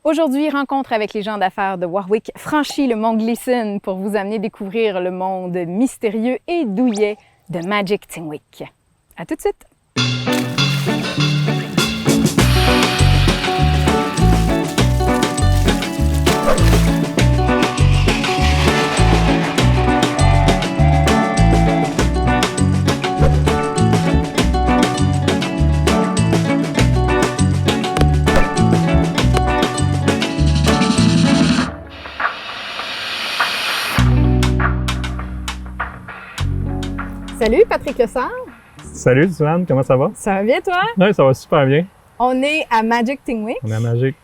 Aujourd'hui, rencontre avec les gens d'affaires de Warwick franchit le mont Gleeson pour vous amener découvrir le monde mystérieux et douillet de Magic Tingwick. À tout de suite! Salut Patrick Lessard! Salut Suzanne, comment ça va? Ça va bien toi? Oui, ça va super bien. On est à Magic Tingwick. On est à Magic.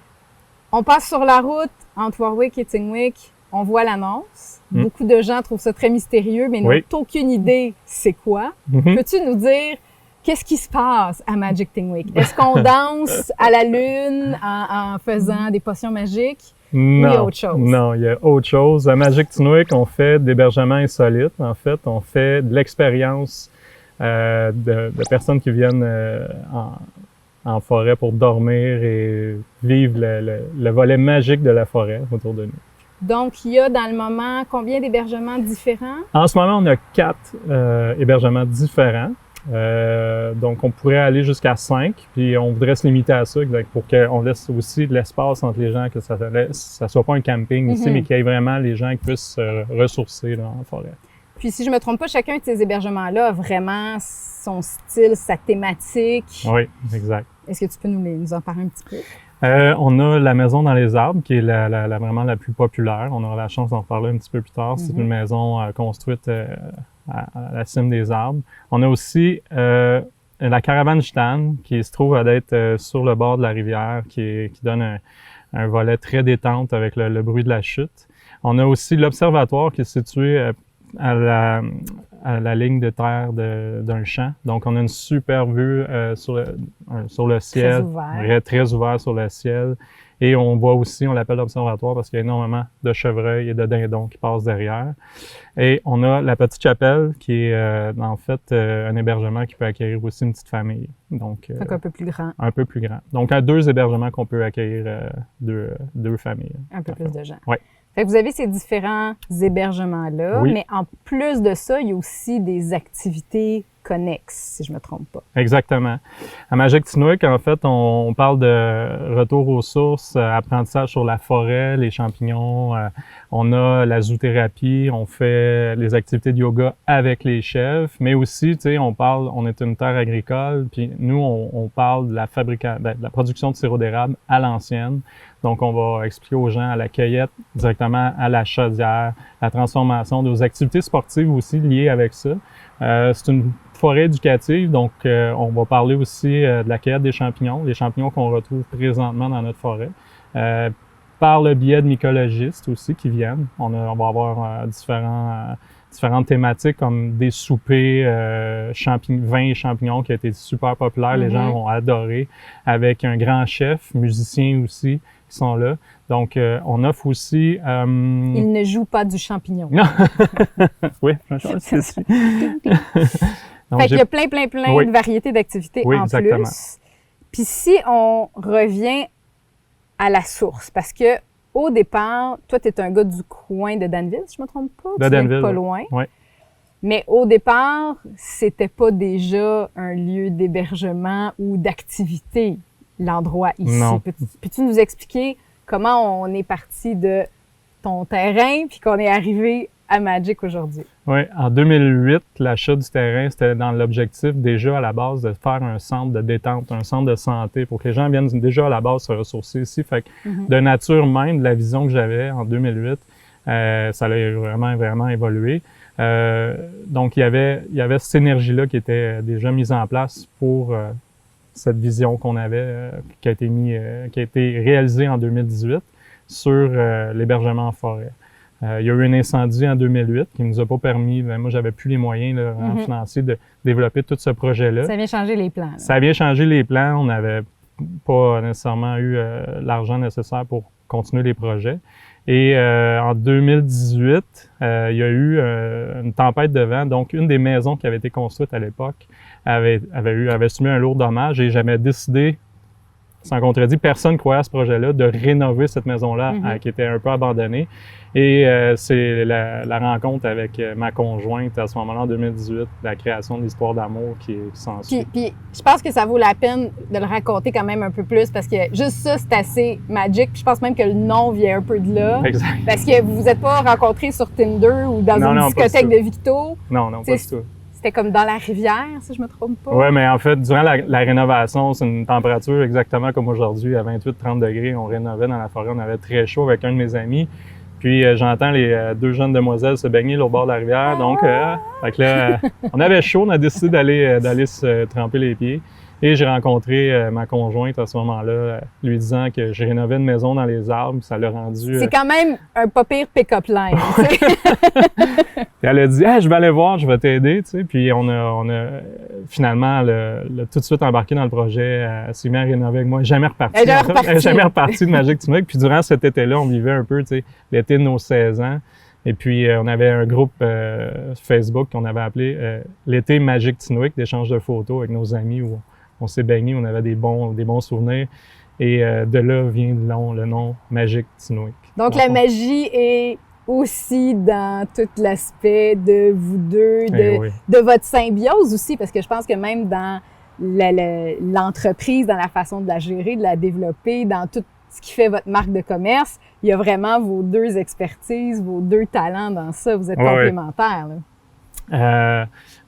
On passe sur la route entre Warwick et Tingwick. On voit l'annonce. Beaucoup de gens trouvent ça très mystérieux, mais n'ont aucune idée c'est quoi. Peux-tu nous dire qu'est-ce qui se passe à Magic Tingwick? Est-ce qu'on danse à la lune en faisant des potions magiques? Non, il y a autre chose. Non, il y a autre chose. À Magic Tingwick, on fait d'hébergement insolite. En fait, on fait de l'expérience de personnes qui viennent en forêt pour dormir et vivre le volet magique de la forêt autour de nous. Donc, il y a dans le moment combien d'hébergements différents? En ce moment, on a 4 hébergements différents. Donc, on pourrait aller jusqu'à 5, puis on voudrait se limiter à ça pour qu'on laisse aussi de l'espace entre les gens, que ça soit pas un camping ici, mais qu'il y ait vraiment les gens qui puissent se ressourcer là, en forêt. Puis, si je me trompe pas, chacun de ces hébergements-là a vraiment son style, sa thématique. Oui, exact. Est-ce que tu peux nous en parler un petit peu? On a la maison dans les arbres, qui est vraiment la plus populaire. On aura la chance d'en parler un petit peu plus tard. C'est une maison construite à la cime des arbres. On a aussi la caravane gitane, qui se trouve à être sur le bord de la rivière, qui donne un volet très détente avec le bruit de la chute. On a aussi l'observatoire qui est situé à la ligne de terre d'un champ. Donc, on a une super vue sur le ciel, très ouvert sur le ciel. Et on voit aussi, on l'appelle l'observatoire parce qu'il y a énormément de chevreuils et de dindons qui passent derrière. Et on a la petite chapelle qui est en fait un hébergement qui peut accueillir aussi une petite famille. Donc un peu plus grand. Un peu plus grand. Donc, à 2 hébergements qu'on peut accueillir deux familles. Un peu plus de gens. Oui. Fait que vous avez ces différents hébergements-là, mais en plus de ça, il y a aussi des activités connexes, si je me trompe pas. Exactement. À Magic Tingwick, en fait, on parle de retour aux sources, apprentissage sur la forêt, les champignons, on a la zoothérapie, on fait les activités de yoga avec les chefs, mais aussi, tu sais, on est une terre agricole, puis nous, on parle de la production de sirop d'érable à l'ancienne. Donc, on va expliquer aux gens à la cueillette, directement à la chaudière, la transformation, des activités sportives aussi liées avec ça. C'est une forêt éducative, donc on va parler aussi de la cueillette des champignons, les champignons qu'on retrouve présentement dans notre forêt. Par le biais de mycologistes aussi qui viennent. On va avoir différentes thématiques comme des soupers vin et champignons qui a été super populaire. Les gens vont adorer, avec un grand chef, musicien aussi, qui sont là. Donc, on offre aussi... Il ne joue pas du champignon. Non! Oui, c'est ça. Fait qu'il y a plein de variétés d'activités en plus. Puis si on revient à la source, parce que au départ, toi, tu es un gars du coin de Danville, si je me trompe pas. De Danville, pas loin. Oui. Mais au départ, c'était pas déjà un lieu d'hébergement ou d'activité, l'endroit ici. Non. Peux-tu nous expliquer comment on est parti de ton terrain puis qu'on est arrivé à Magic aujourd'hui? Oui, en 2008, l'achat du terrain, c'était dans l'objectif déjà à la base de faire un centre de détente, un centre de santé pour que les gens viennent déjà à la base se ressourcer ici. Fait que de nature même, de la vision que j'avais en 2008, ça a vraiment évolué. Donc, il y avait cette énergie-là qui était déjà mise en place pour cette vision qu'on avait, qui a été réalisée en 2018 sur l'hébergement en forêt. Il y a eu un incendie en 2008 qui ne nous a pas permis, moi j'avais plus les moyens financiers de développer tout ce projet-là. Ça vient changer les plans. Là. Ça vient changer les plans. On n'avait pas nécessairement eu l'argent nécessaire pour continuer les projets. Et en 2018, il y a eu une tempête de vent. Donc, une des maisons qui avait été construite à l'époque avait subi un lourd dommage et j'avais décidé sans contredit, personne croyait à ce projet-là de rénover cette maison-là qui était un peu abandonnée. Et c'est la rencontre avec ma conjointe à ce moment-là, en 2018, la création de l'histoire d'amour qui s'ensuit. Puis je pense que ça vaut la peine de le raconter quand même un peu plus parce que juste ça, c'est assez magique. Puis je pense même que le nom vient un peu de là. Exact. Parce que vous vous êtes pas rencontrés sur Tinder ou dans une discothèque de Victo. Non, pas du tout. C'était comme dans la rivière, si je me trompe pas. Oui, mais en fait, durant la rénovation, c'est une température exactement comme aujourd'hui, à 28-30 degrés. On rénovait dans la forêt, on avait très chaud avec un de mes amis. Puis j'entends les deux jeunes demoiselles se baigner au bord de la rivière. Donc, fait que là, on avait chaud, on a décidé d'aller se tremper les pieds. Et j'ai rencontré ma conjointe à ce moment-là, lui disant que je rénovais une maison dans les arbres. Ça l'a rendu... C'est quand même un pas pire pick-up line, tu sais. Puis elle a dit « je vais aller voir, je vais t'aider », tu sais. Puis on a finalement tout de suite embarqué dans le projet. Elle s'est mise à rénover avec moi. Elle n'est jamais repartie de Magic Tinook. Puis durant cet été-là, on vivait un peu, tu sais, l'été de nos 16 ans. Et puis, on avait un groupe Facebook qu'on avait appelé l'été Magic Tinook, d'échange de photos avec nos amis où on s'est baigné, on avait des bons souvenirs. Et de là vient le nom Magic Tinook. Donc, la magie est aussi dans tout l'aspect de vous deux, de votre symbiose aussi, parce que je pense que même dans l'entreprise, dans la façon de la gérer, de la développer, dans tout ce qui fait votre marque de commerce, il y a vraiment vos deux expertises, vos deux talents dans ça. Vous êtes complémentaires, là.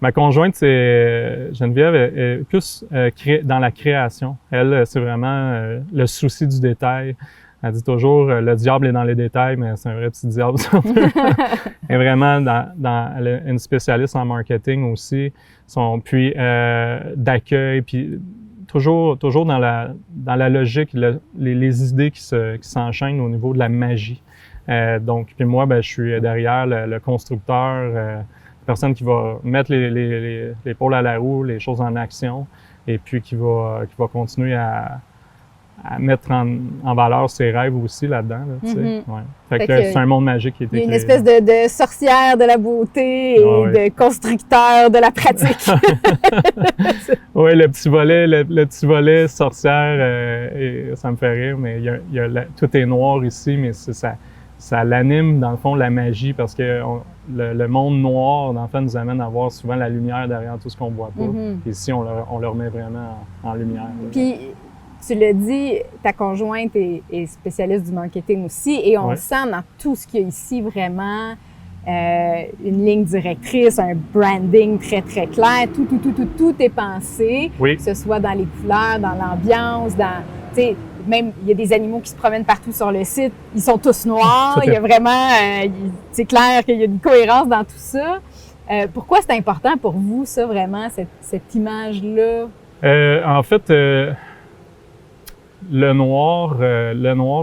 Ma conjointe, c'est Geneviève, est plus dans la création. Elle, c'est vraiment le souci du détail. Elle dit toujours le diable est dans les détails, mais c'est un vrai petit diable. Elle est vraiment elle est une spécialiste en marketing aussi, puis d'accueil, puis toujours dans la logique, les idées qui s'enchaînent au niveau de la magie. Donc, puis moi, je suis derrière le constructeur. Personne qui va mettre l'épaule à la roue, les choses en action, et puis qui va continuer à mettre en valeur ses rêves aussi là-dedans. Là, tu sais. Ouais. Fait que c'est un monde magique qui est créé. Il y a une espèce de sorcière de la beauté et de constructeur de la pratique. Oui, le petit volet sorcière, ça me fait rire, mais tout est noir ici, mais ça l'anime, dans le fond, la magie, parce que le monde noir, dans le fait, nous amène à voir souvent la lumière derrière tout ce qu'on voit pas. Et ici, on le remet vraiment en lumière. Puis, tu l'as dit, ta conjointe est spécialiste du marketing aussi, et on sent dans tout ce qu'il y a ici vraiment une ligne directrice, un branding très, très clair. Tout est pensé, que ce soit dans les couleurs, dans l'ambiance, même, il y a des animaux qui se promènent partout sur le site. Ils sont tous noirs. Il y a vraiment... c'est clair qu'il y a une cohérence dans tout ça. Pourquoi c'est important pour vous, ça, vraiment, cette image-là? En fait, le noir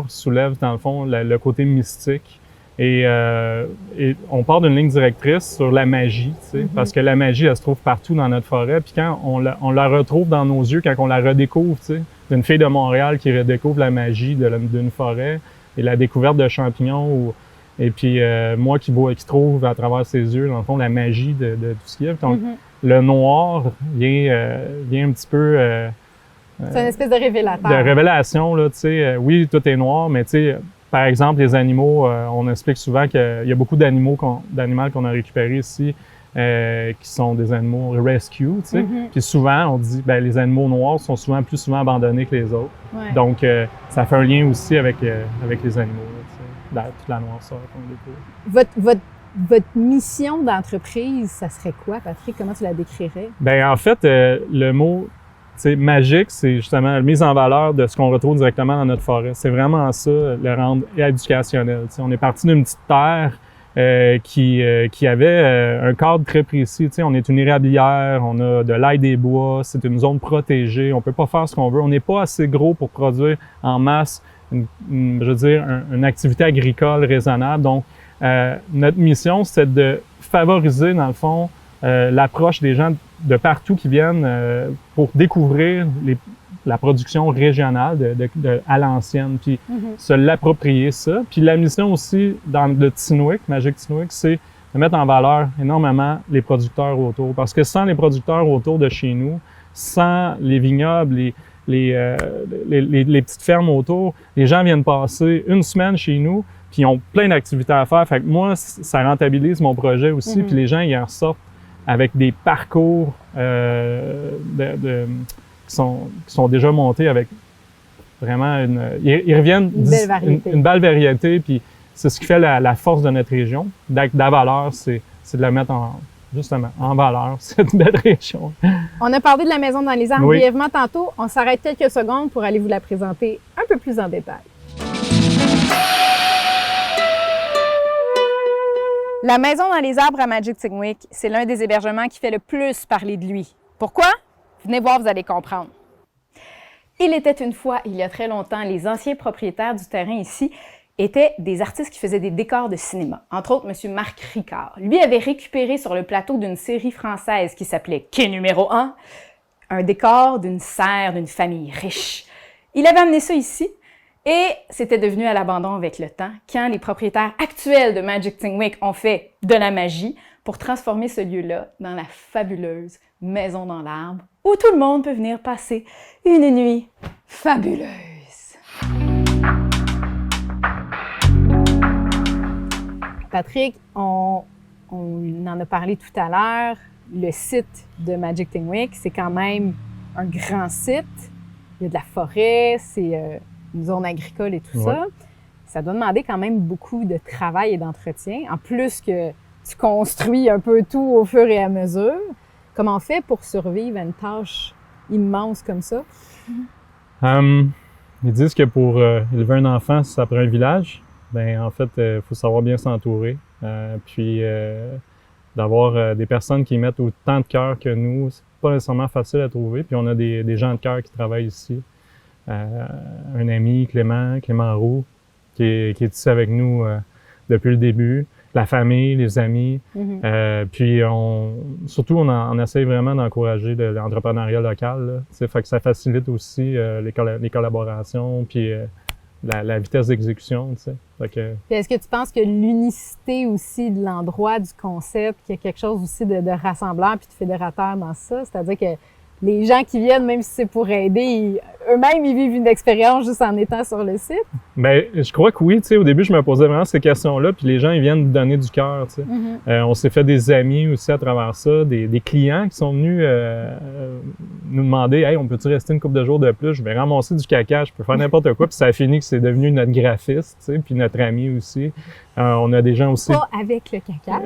soulève, dans le fond, le côté mystique. Et on part d'une ligne directrice sur la magie, tu sais, parce que la magie, elle se trouve partout dans notre forêt. Puis quand on la retrouve dans nos yeux, quand on la redécouvre, tu sais, d'une fille de Montréal qui redécouvre la magie d'une forêt et la découverte de champignons, et puis moi qui trouve à travers ses yeux, dans le fond, la magie de tout ce qu'il y a. Donc, le noir vient un petit peu... c'est une espèce de révélateur. De révélation, là, tu sais. Oui, tout est noir, mais tu sais... Par exemple, les animaux, on explique souvent qu'il y a beaucoup d'animaux qu'on a récupérés ici qui sont des animaux rescue, tu sais. Puis souvent, on dit les animaux noirs sont plus souvent abandonnés que les autres. Ouais. Donc, ça fait un lien aussi avec les animaux, tu sais, toute la noirceur qu'on découvre. Votre mission d'entreprise, ça serait quoi, Patrick? Comment tu la décrirais? En fait, le mot... magique, c'est justement la mise en valeur de ce qu'on retrouve directement dans notre forêt. C'est vraiment ça, le rendre éducationnel. On est parti d'une petite terre qui avait un cadre très précis. On est une érablière, on a de l'ail des bois, c'est une zone protégée, on peut pas faire ce qu'on veut. On n'est pas assez gros pour produire en masse une activité agricole raisonnable. Donc, notre mission, c'est de favoriser, dans le fond, l'approche des gens de partout qui viennent pour découvrir la production régionale à l'ancienne, puis se l'approprier ça. Puis la mission aussi dans le Tinook, Magic Tinook, c'est de mettre en valeur énormément les producteurs autour. Parce que sans les producteurs autour de chez nous, sans les vignobles, les petites fermes autour. Les gens viennent passer une semaine chez nous, puis ils ont plein d'activités à faire. Fait que moi, ça rentabilise mon projet aussi, puis les gens, ils en sortent avec des parcours qui sont déjà montés avec vraiment ils reviennent une belle variété, puis c'est ce qui fait la force de notre région. La valeur, c'est de la mettre justement en valeur, cette belle région. On a parlé de la maison dans les arbres brièvement tantôt. On s'arrête quelques secondes pour aller vous la présenter un peu plus en détail. La maison dans les arbres à Magic-Tingwick, c'est l'un des hébergements qui fait le plus parler de lui. Pourquoi? Venez voir, vous allez comprendre. Il était une fois, il y a très longtemps, les anciens propriétaires du terrain ici étaient des artistes qui faisaient des décors de cinéma. Entre autres, M. Marc Ricard. Lui avait récupéré sur le plateau d'une série française qui s'appelait Quai numéro 1, un décor d'une serre d'une famille riche. Il avait amené ça ici et c'était devenu à l'abandon avec le temps quand les propriétaires actuels de Magic-Tingwick ont fait de la magie pour transformer ce lieu-là dans la fabuleuse maison dans l'arbre où tout le monde peut venir passer une nuit fabuleuse. Patrick, on en a parlé tout à l'heure. Le site de Magic-Tingwick, c'est quand même un grand site. Il y a de la forêt, c'est une zone agricole et tout ça. Ça doit demander quand même beaucoup de travail et d'entretien. En plus que tu construis un peu tout au fur et à mesure. Comment on fait pour survivre à une tâche immense comme ça? Ils disent que pour élever un enfant, ça prend un village. Ben en fait, il faut savoir bien s'entourer. Puis d'avoir des personnes qui mettent autant de cœur que nous, c'est pas nécessairement facile à trouver. Puis on a des gens de cœur qui travaillent ici. Un ami, Clément Roux, qui est ici avec nous depuis le début. La famille, les amis. Puis surtout, on essaie vraiment d'encourager l'entrepreneuriat local. Fait que ça facilite aussi les collaborations, puis la vitesse d'exécution. Puis est-ce que tu penses que l'unicité aussi de l'endroit, du concept, qu'il y a quelque chose aussi de rassembleur puis de fédérateur dans ça? C'est-à-dire que les gens qui viennent, même si c'est pour aider, eux-mêmes, ils vivent une expérience juste en étant sur le site? Bien, je crois que oui. Tu sais, au début, je me posais vraiment ces questions-là, puis les gens, ils viennent nous donner du cœur. Tu sais. On s'est fait des amis aussi à travers ça, des clients qui sont venus nous demander « Hey, on peut-tu rester une couple de jours de plus? Je vais ramasser du caca, je peux faire n'importe quoi. » Puis ça a fini que c'est devenu notre graphiste, tu sais, puis notre ami aussi. On a des gens aussi... Pas avec le caca.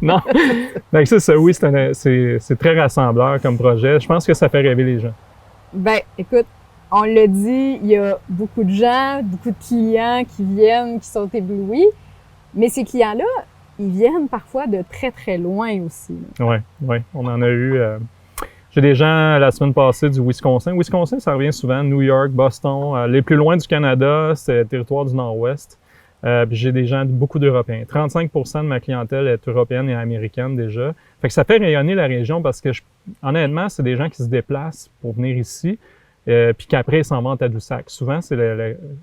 Non. Donc c'est ça, oui, c'est très rassembleur comme projet. Je pense que ça fait rêver les gens. Ben, écoute, on l'a dit, il y a beaucoup de gens, beaucoup de clients qui viennent, qui sont éblouis. Mais ces clients-là, ils viennent parfois de très, très loin aussi. Oui, on en a eu. J'ai des gens la semaine passée du Wisconsin. Wisconsin, ça revient souvent. New York, Boston. Les plus loin du Canada, c'est le territoire du Nord-Ouest. Puis j'ai des gens, beaucoup d'Européens. 35% de ma clientèle est européenne et américaine déjà. Fait que ça fait rayonner la région parce que, honnêtement, c'est des gens qui se déplacent pour venir ici, puis qu'après, ils s'en vont à Tadoussac. Souvent, c'est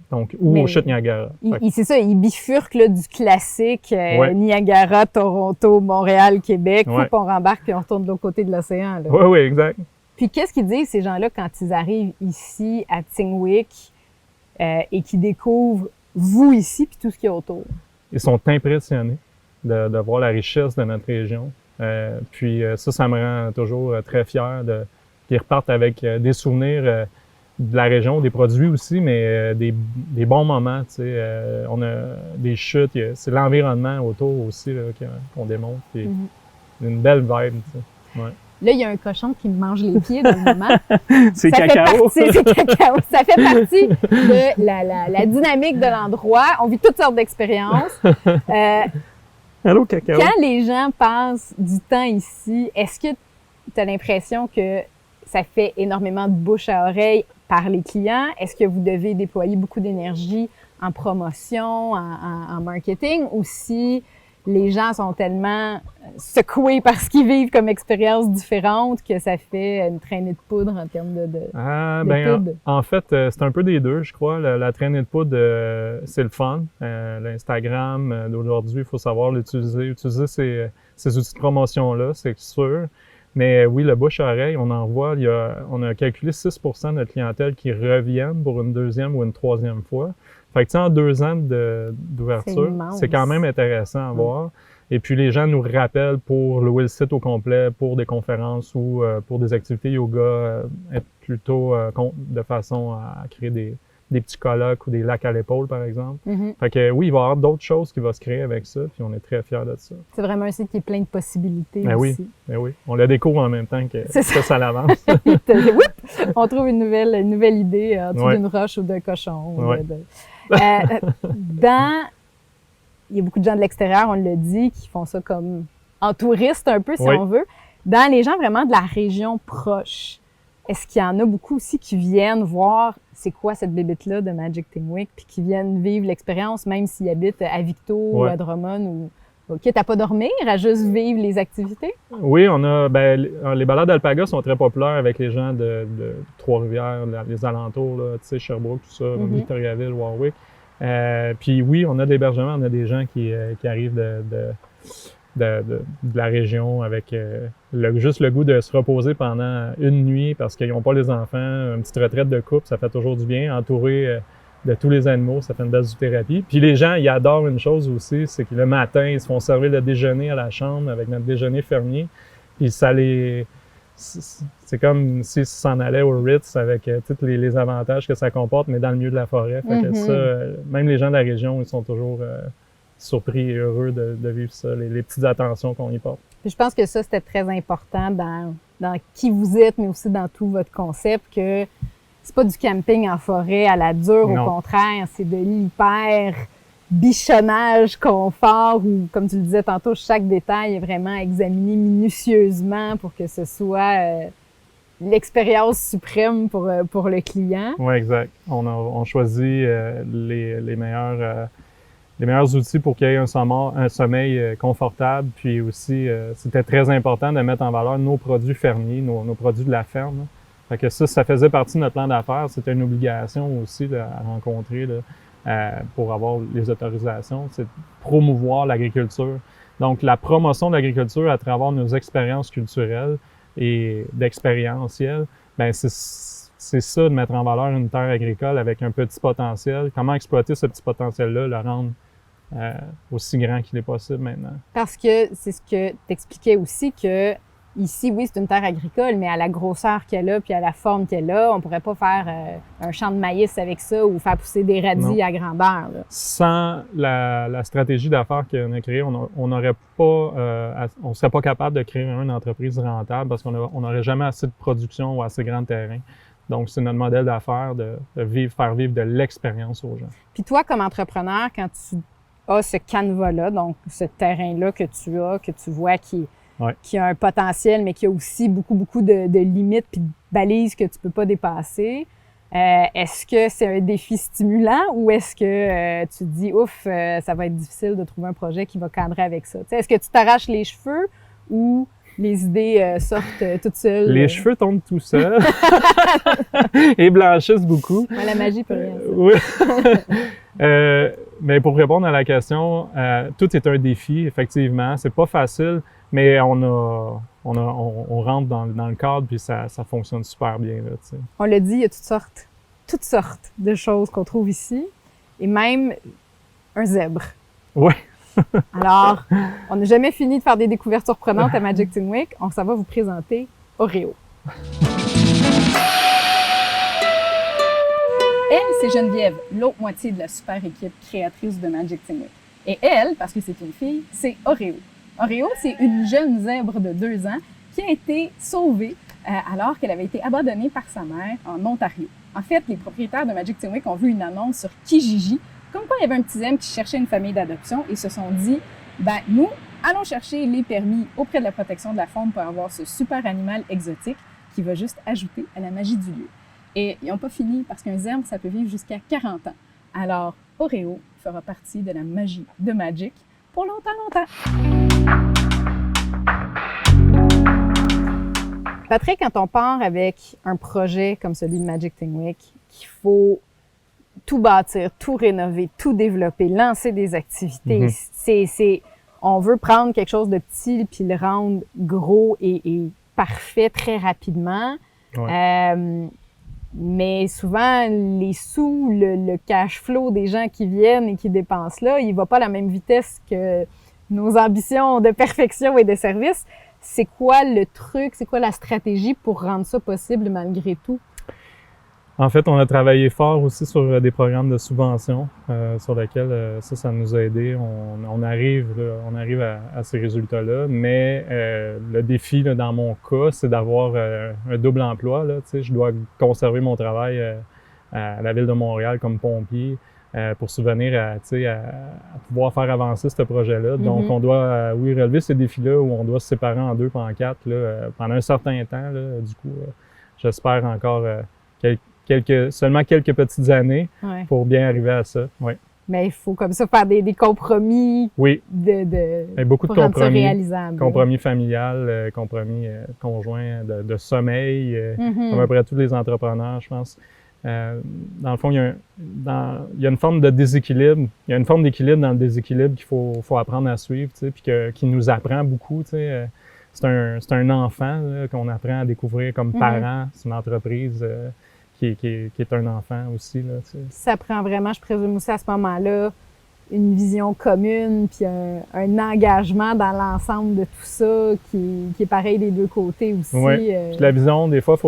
donc ou au Chute Niagara. C'est ça, ils bifurquent là, du classique Niagara, Toronto, Montréal, Québec, puis on rembarque puis on retourne de l'autre côté de l'océan. Oui, exact. Puis qu'est-ce qu'ils disent, ces gens-là, quand ils arrivent ici à Tingwick et qu'ils découvrent vous ici, puis tout ce qu'il y a autour? Ils sont impressionnés de voir la richesse de notre région. Puis ça me rend toujours très fier qu'ils repartent avec des souvenirs de la région, des produits aussi, mais des bons moments. On a des chutes, c'est l'environnement autour aussi là, qu'on démontre. Puis une belle vibe. Ouais. Là, il y a un cochon qui me mange les pieds dans le moment. C'est cacao. C'est cacao. Ça fait partie de la dynamique de l'endroit. On vit toutes sortes d'expériences. Allô, cacao. Quand les gens passent du temps ici, est-ce que tu as l'impression que ça fait énormément de bouche à oreille par les clients? Est-ce que vous devez déployer beaucoup d'énergie en promotion, en marketing, ou si les gens sont tellement secoués par ce qu'ils vivent comme expérience différente que ça fait une traînée de poudre en termes de pub? En fait, c'est un peu des deux, je crois. La traînée de poudre, c'est le fun. L'Instagram d'aujourd'hui, il faut savoir l'utiliser. Utiliser ces outils de promotion-là, c'est sûr. Mais oui, le bouche-oreille, on en voit, on a calculé 6% de notre clientèle qui reviennent pour une deuxième ou une troisième fois. Fait que, en 2 ans d'ouverture, c'est quand même intéressant à voir. Et puis, les gens nous rappellent pour louer le site au complet, pour des conférences ou pour des activités yoga, être plutôt de façon à créer des petits colloques ou des lacs à l'épaule, par exemple. Fait que oui, il va y avoir d'autres choses qui vont se créer avec ça, puis on est très fiers de ça. C'est vraiment un site qui est plein de possibilités aussi. Oui. On le découvre en même temps que ça l'avance. On trouve une nouvelle idée en dessous d'une roche ou d'un cochon. Il y a beaucoup de gens de l'extérieur, on l'a dit, qui font ça comme en touriste un peu, si on veut. Dans les gens vraiment de la région proche, est-ce qu'il y en a beaucoup aussi qui viennent voir c'est quoi cette bébête-là de Magic Thing Week, puis qui viennent vivre l'expérience, même s'ils habitent à Victo ou à Drummond, ou quitte à pas dormir, à juste vivre les activités? Oui, on a, les balades d'alpaga sont très populaires avec les gens de Trois-Rivières, les alentours, là, tu sais, Sherbrooke, tout ça, Victoriaville, Warwick. Puis oui, on a de l'hébergement, on a des gens qui arrivent de la région avec juste le goût de se reposer pendant une nuit parce qu'ils n'ont pas les enfants, une petite retraite de couple, ça fait toujours du bien, entouré de tous les animaux, ça fait une basothérapie. Puis les gens, ils adorent une chose aussi, c'est que le matin, ils se font servir le déjeuner à la chambre avec notre déjeuner fermier, puis c'est comme s'ils s'en allaient au Ritz avec tous les avantages que ça comporte, mais dans le milieu de la forêt. Fait que ça, même les gens de la région, ils sont toujours surpris et heureux de vivre ça, les petites attentions qu'on y porte. Puis je pense que ça, c'était très important dans qui vous êtes, mais aussi dans tout votre concept, que c'est pas du camping en forêt à la dure, au contraire, c'est de l'hyper bichonnage, confort, où, comme tu le disais tantôt, chaque détail est vraiment examiné minutieusement pour que ce soit l'expérience suprême pour le client. Oui, exact. On choisit les meilleurs outils pour qu'il y ait un sommeil confortable. Puis aussi, c'était très important de mettre en valeur nos produits fermiers, nos produits de la ferme. Fait que ça faisait partie de notre plan d'affaires. C'était une obligation aussi à rencontrer pour avoir les autorisations. C'est de promouvoir l'agriculture. Donc, la promotion de l'agriculture à travers nos expériences culturelles et d'expérientielles, ben c'est ça, de mettre en valeur une terre agricole avec un petit potentiel. Comment exploiter ce petit potentiel-là, le rendre aussi grand qu'il est possible maintenant. Parce que c'est ce que tu expliquais aussi, que ici, oui, c'est une terre agricole, mais à la grosseur qu'elle a puis à la forme qu'elle a, on pourrait pas faire un champ de maïs avec ça ou faire pousser des radis à grandeur. Là. Sans la stratégie d'affaires qu'on a créée, on n'aurait pas, on serait pas capable de créer une entreprise rentable parce qu'on n'aurait jamais assez de production ou assez grand terrain. Donc, c'est notre modèle d'affaires de faire vivre de l'expérience aux gens. Puis toi, comme entrepreneur, quand tu as ce canevas-là, donc ce terrain-là que tu vois qui a un potentiel, mais qui a aussi beaucoup de limites puis de balises que tu peux pas dépasser, est-ce que c'est un défi stimulant ou est-ce que tu te dis, ouf, ça va être difficile de trouver un projet qui va cadrer avec ça? T'sais, est-ce que tu t'arraches les cheveux ou les idées sortent toutes seules? Les cheveux tombent tout seuls et blanchissent beaucoup. Ouais, la magie peut rien. Oui. Mais pour répondre à la question, tout est un défi, effectivement. C'est pas facile, mais on rentre dans le cadre puis ça fonctionne super bien, là, tu sais. On l'a dit, il y a toutes sortes de choses qu'on trouve ici, et même un zèbre. Oui. Alors, on n'a jamais fini de faire des découvertes surprenantes à Magic Thing Week. On s'en va vous présenter Oreo. Elle, c'est Geneviève, l'autre moitié de la super équipe créatrice de Magic Thing Week. Et elle, parce que c'est une fille, c'est Oreo. Oreo, c'est une jeune zèbre de 2 ans qui a été sauvée alors qu'elle avait été abandonnée par sa mère en Ontario. En fait, les propriétaires de Magic Thing Week ont vu une annonce sur Kijiji, comme quoi il y avait un petit zèbre qui cherchait une famille d'adoption et se sont dit, nous, allons chercher les permis auprès de la protection de la faune pour avoir ce super animal exotique qui va juste ajouter à la magie du lieu. Et ils n'ont pas fini parce qu'un zèbre, ça peut vivre jusqu'à 40 ans. Alors, Oreo fera partie de la magie de Magic pour longtemps. Patrick, quand on part avec un projet comme celui de Magic Thing Week, qu'il faut tout bâtir, tout rénover, tout développer, lancer des activités, on veut prendre quelque chose de petit puis le rendre gros et parfait très rapidement. Mais souvent, les sous, le cash flow des gens qui viennent et qui dépensent là, il va pas à la même vitesse que nos ambitions de perfection et de service. C'est quoi le truc, c'est quoi la stratégie pour rendre ça possible malgré tout? En fait, on a travaillé fort aussi sur des programmes de subvention sur lesquels ça nous a aidé. On arrive à ces résultats-là, mais le défi là, dans mon cas, c'est d'avoir un double emploi. Là, je dois conserver mon travail à la Ville de Montréal comme pompier pour subvenir à pouvoir faire avancer ce projet-là. Donc, on doit, relever ces défis-là où on doit se séparer en 2 puis en 4 là, pendant un certain temps. Là, du coup, j'espère encore seulement quelques petites années pour bien arriver à ça. Oui. Mais il faut comme ça faire des compromis. Oui. Beaucoup de compromis. Rendre ça réalisable. Compromis familial, compromis conjoint de sommeil, comme à peu près tous les entrepreneurs, je pense. Dans le fond, il y a une forme de déséquilibre. Il y a une forme d'équilibre dans le déséquilibre qu'il faut apprendre à suivre, puis qui nous apprend beaucoup. C'est un enfant là, qu'on apprend à découvrir comme parent. C'est une entreprise qui est un enfant aussi. Là, ça prend vraiment, je présume aussi à ce moment-là, une vision commune, puis un engagement dans l'ensemble de tout ça qui est pareil des deux côtés aussi. Oui. Puis la vision, des fois, il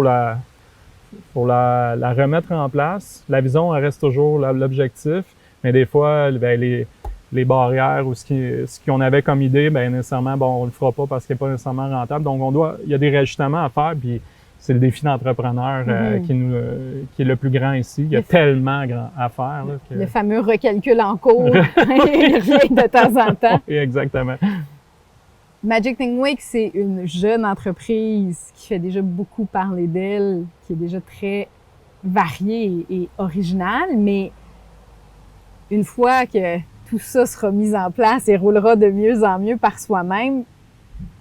faut la remettre en place. La vision, elle reste toujours l'objectif, mais des fois, les barrières ou ce qu'on avait comme idée, nécessairement, on le fera pas parce qu'il n'est pas nécessairement rentable. Donc, il y a des réajustements à faire, puis c'est le défi d'entrepreneur qui est le plus grand ici. Il y a tellement à faire. Là, le fameux recalcul en cours, il revient de temps en temps. Oui, exactement. Magic Think Wake, c'est une jeune entreprise qui fait déjà beaucoup parler d'elle, qui est déjà très variée et originale, mais une fois que tout ça sera mis en place et roulera de mieux en mieux par soi-même,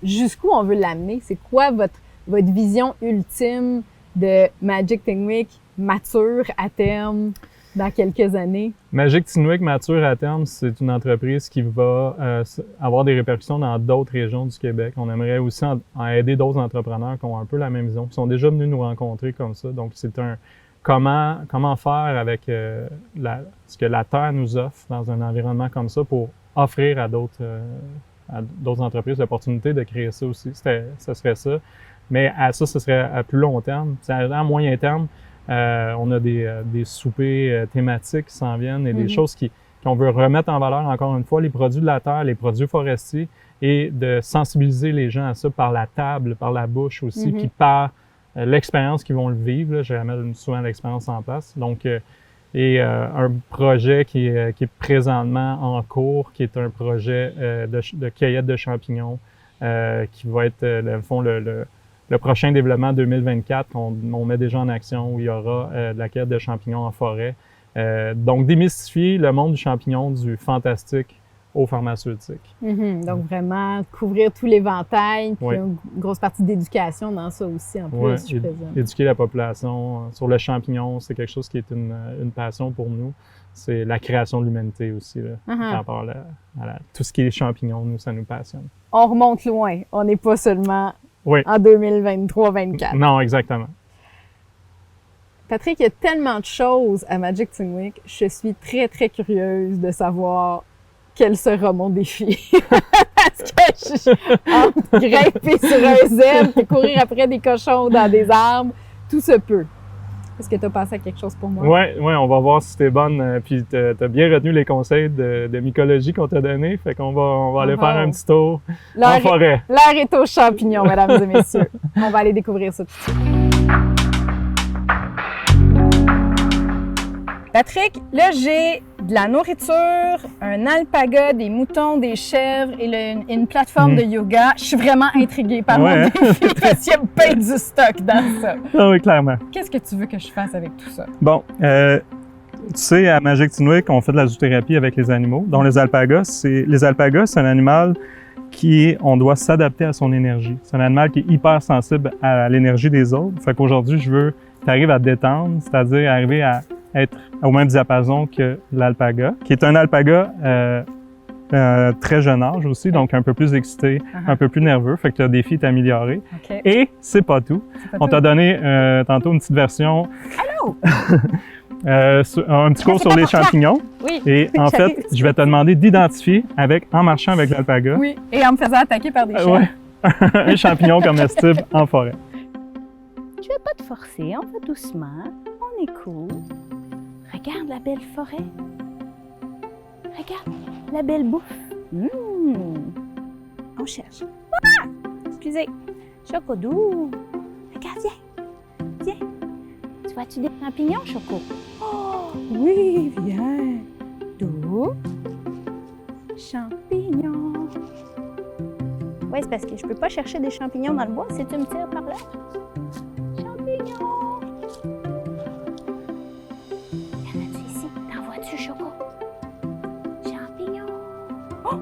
jusqu'où on veut l'amener? C'est quoi votre vision ultime de Magic Think Wake mature à terme dans quelques années? Magic Think Wake mature à terme, c'est une entreprise qui va avoir des répercussions dans d'autres régions du Québec. On aimerait aussi en aider d'autres entrepreneurs qui ont un peu la même vision, qui sont déjà venus nous rencontrer comme ça. Donc, c'est comment faire avec ce que la Terre nous offre dans un environnement comme ça pour offrir à d'autres entreprises l'opportunité de créer ça aussi. Ce serait ça. Mais ce serait à plus long terme. À moyen terme, on a des soupers thématiques qui s'en viennent et des choses qu'on veut remettre en valeur, encore une fois, les produits de la terre, les produits forestiers, et de sensibiliser les gens à ça par la table, par la bouche aussi, puis par l'expérience qu'ils vont le vivre. Là, je ramène souvent l'expérience en place. Donc, un projet qui est présentement en cours, qui est un projet de cueillette de champignons, qui va être, dans le fond, le prochain développement 2024 qu'on met déjà en action, où il y aura de la cueillette de champignons en forêt. Donc, démystifier le monde du champignon, du fantastique au pharmaceutique. Donc, vraiment, couvrir tout l'éventail, puis une grosse partie d'éducation dans ça aussi, en plus, je présume. Éduquer la population sur le champignon, c'est quelque chose qui est une passion pour nous. C'est la création de l'humanité aussi, là, par rapport à tout ce qui est champignons, nous, ça nous passionne. On remonte loin. On n'est pas seulement en 2023-24. Non, exactement. Patrick, il y a tellement de choses à Magic Think Wake. Je suis très, très curieuse de savoir quel sera mon défi. Parce que entre grimper sur un zèbre et courir après des cochons dans des arbres, tout se peut. Est-ce que tu as pensé à quelque chose pour moi? Oui, on va voir si t'es bonne. Puis tu as bien retenu les conseils de mycologie qu'on t'a donnés. Fait qu'on va aller faire un petit tour en forêt. L'air est aux champignons, mesdames et messieurs. On va aller découvrir ça tout de suite. Patrick, là, j'ai de la nourriture, un alpaga, des moutons, des chèvres et une plateforme de yoga. Je suis vraiment intriguée par mon défi parce qu'il y a plein du stock dans ça. Ah oui, clairement. Qu'est-ce que tu veux que je fasse avec tout ça? Bon, tu sais, à Magic Think Wake, on fait de la zoothérapie avec les animaux, dont les alpagas. C'est un animal on doit s'adapter à son énergie. C'est un animal qui est hyper sensible à l'énergie des autres. Fait qu'aujourd'hui, je veux que tu arrives à te détendre, c'est-à-dire arriver à être au même diapason que l'alpaga, qui est un alpaga très jeune âge aussi, donc un peu plus excité, un peu plus nerveux, fait que le défi est amélioré. Okay. Et c'est pas tout. On t'a donné tantôt une petite version. Allô? Un petit cours sur les champignons. Oui. Et en fait, je vais te demander d'identifier en marchant avec l'alpaga. Oui, et en me faisant attaquer par des chiens. Ouais. Un champignon comestible en forêt. Tu vas pas te forcer, on va doucement, on est cool. Regarde la belle forêt. Regarde la belle bouffe. On cherche. Ah! Excusez. Chocodou. Regarde, viens. Tu vois-tu des champignons, Choco? Oh, oui, viens. D'où? Champignons. Oui, c'est parce que je peux pas chercher des champignons dans le bois si tu me tires par là. Champignons. Y en a-tu ici? T'en vois-tu, Choco? Champignons. Oh!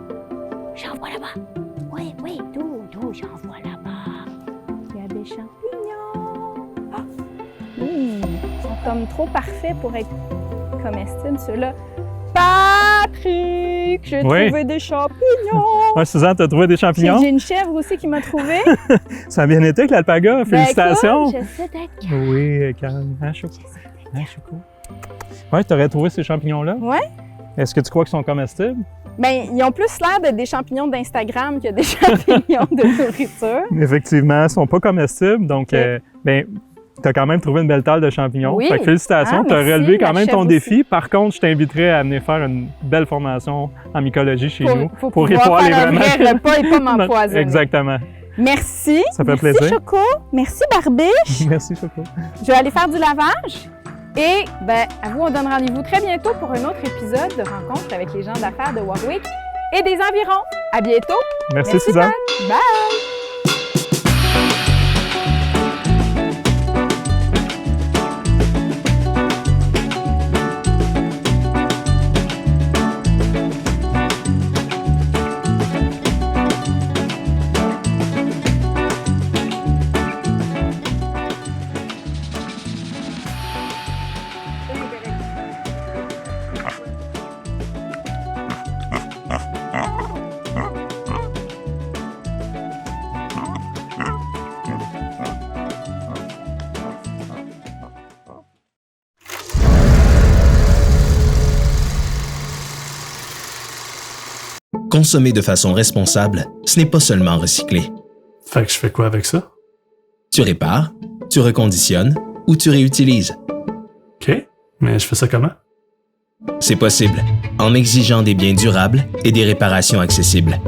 J'en vois là-bas. Oui, d'où j'en vois là-bas. Il y a des champignons. Oh! Ils sont comme trop parfaits pour être comestibles, ceux-là. Patrick, j'ai trouvé des champignons. Ouais, Suzanne, t'as trouvé des champignons? J'ai une chèvre aussi qui m'a trouvé. Ça a bien été avec l'alpaga, félicitations. Ben, j'essaie d'être calme. Oui, calme. Hein, Choco? Choco? Ouais, t'aurais trouvé ces champignons-là? Ouais. Est-ce que tu crois qu'ils sont comestibles? Ben, ils ont plus l'air d'être des champignons d'Instagram que des champignons de nourriture. Effectivement, ils ne sont pas comestibles, donc tu as quand même trouvé une belle talle de champignons. Oui. Fait que félicitations, tu as merci, relevé quand même ton chèvre défi. Par contre, je t'inviterais à venir faire une belle formation en mycologie chez nous pour pouvoir faire un vrai repas et pas m'empoisonner. Exactement. Merci. Ça fait Merci, plaisir. Choco. Merci, Barbiche. Merci, Choco. Je vais aller faire du lavage. Et à vous, on donne rendez-vous très bientôt pour un autre épisode de rencontre avec les gens d'affaires de Warwick et des environs. À bientôt. Merci Suzanne. Bye. Consommer de façon responsable, ce n'est pas seulement recycler. Fait que je fais quoi avec ça? Tu répares, tu reconditionnes ou tu réutilises. OK, mais je fais ça comment? C'est possible, en exigeant des biens durables et des réparations accessibles.